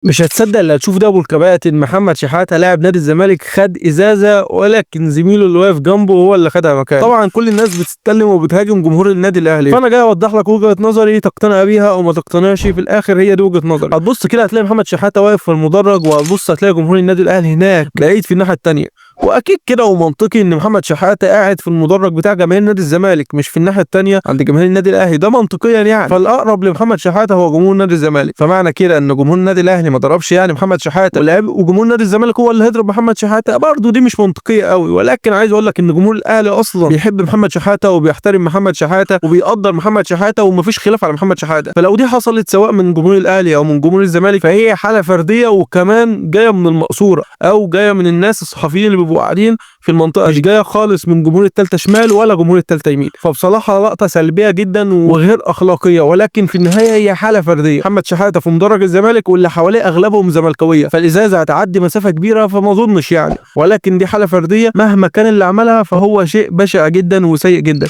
مش هتصدق اللي هتشوف ده ابو الكباتن. محمد شحاته لاعب نادي الزمالك خد ازازه، ولكن زميله اللي واقف جنبه هو اللي خدها مكانه. طبعا كل الناس بتتكلم وبتهاجم جمهور النادي الاهلي، فانا جاي اوضح لك وجهه نظري تقتنع بيها او ما تقتنعش. في الاخر هي دي وجهه نظري. هتبص كده هتلاقي محمد شحاته واقف في المدرج، وهتبص هتلاقي جمهور النادي الاهلي هناك بعيد في الناحيه الثانيه. واكيد كده ومنطقي ان محمد شحاته قاعد في المدرج بتاع جماهير نادي الزمالك، مش في الناحيه الثانيه عند جماهير النادي الاهلي. ده منطقيا يعني، فالاقرب لمحمد شحاته هو جمهور نادي الزمالك. فمعنى كده ان جمهور النادي الاهلي ما ضربش يعني محمد شحاته وجمهور نادي الزمالك هو اللي هيضرب محمد شحاته، برضه دي مش منطقيه قوي. ولكن عايز اقول لك ان جمهور الاهلي اصلا بيحب محمد شحاته وبيحترم محمد شحاته وبيقدر محمد شحاته، ومفيش خلاف على محمد شحاته. فلو دي حصلت سواء من جمهور الاهلي او من جمهور الزمالك فهي حاله فرديه، وكمان جايه من المقصوره او جايه من الناس الصحفيين اللي بيبقوا قاعدين في المنطقه، مش جايه خالص من جمهور الثالثه شمال ولا جمهور الثالثه يمين. فبصراحه لقطه سلبيه جدا وغير اخلاقيه، ولكن في النهايه هي حاله فرديه. محمد شحاته في مدرج الزمالك واللي حواليه اغلبهم زملكاويه، فالازازه هتعدي مسافه كبيره فما اظنش يعني، ولكن دي حاله فرديه. مهما كان اللي عملها فهو شيء بشع جدا وسيء جدا.